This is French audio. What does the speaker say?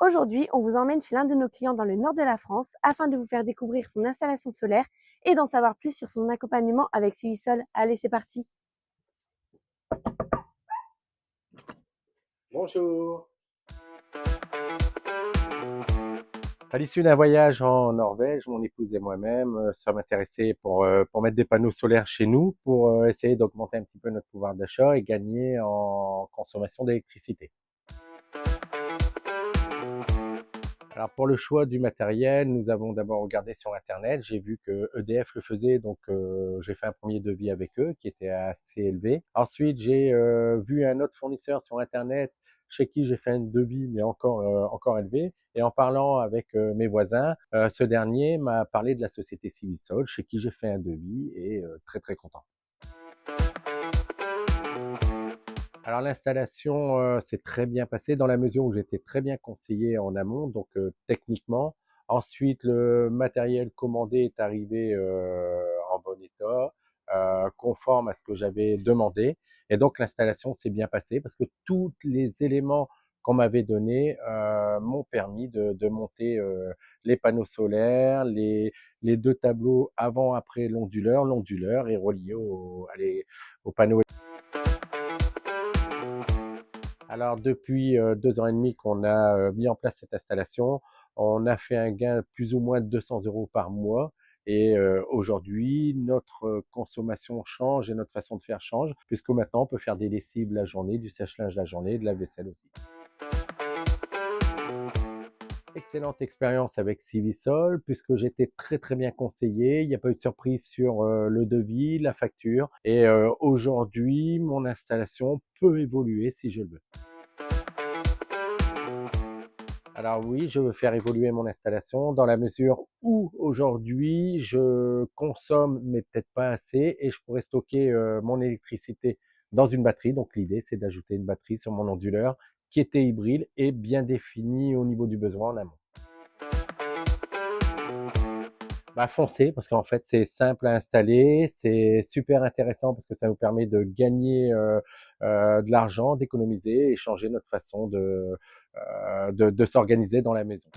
Aujourd'hui, on vous emmène chez l'un de nos clients dans le nord de la France afin de vous faire découvrir son installation solaire et d'en savoir plus sur son accompagnement avec Civisol. Allez, c'est parti! Bonjour. À l'issue d'un voyage en Norvège, mon épouse et moi-même sommes intéressés pour mettre des panneaux solaires chez nous pour essayer d'augmenter un petit peu notre pouvoir d'achat et gagner en consommation d'électricité. Alors pour le choix du matériel, nous avons d'abord regardé sur Internet. J'ai vu que EDF le faisait, donc j'ai fait un premier devis avec eux qui était assez élevé. Ensuite, j'ai vu un autre fournisseur sur Internet chez qui j'ai fait un devis, mais encore élevé. Et en parlant avec mes voisins, ce dernier m'a parlé de la société Civisol, chez qui j'ai fait un devis et très très content. Alors l'installation s'est très bien passée dans la mesure où j'étais très bien conseillé en amont, donc techniquement. Ensuite, le matériel commandé est arrivé en bon état, conforme à ce que j'avais demandé. Et donc l'installation s'est bien passée parce que tous les éléments qu'on m'avait donnés m'ont permis de monter les panneaux solaires, les deux tableaux avant-après l'onduleur est relié au panneau. Alors depuis 2 ans et demi qu'on a mis en place cette installation, on a fait un gain plus ou moins de 200 € par mois. Et aujourd'hui, notre consommation change et notre façon de faire change, puisque maintenant on peut faire des lessives la journée, du sèche-linge la journée, de la vaisselle aussi. Excellente expérience avec Civisol, puisque j'étais très très bien conseillé. Il n'y a pas eu de surprise sur le devis, la facture. Et aujourd'hui, mon installation peut évoluer si je le veux. Alors oui, je veux faire évoluer mon installation dans la mesure où aujourd'hui je consomme mais peut-être pas assez et je pourrais stocker mon électricité dans une batterie. Donc l'idée c'est d'ajouter une batterie sur mon onduleur qui était hybride et bien définie au niveau du besoin en amont. Bah foncez parce qu'en fait c'est simple à installer, c'est super intéressant parce que ça nous permet de gagner de l'argent, d'économiser et changer notre façon de s'organiser dans la maison.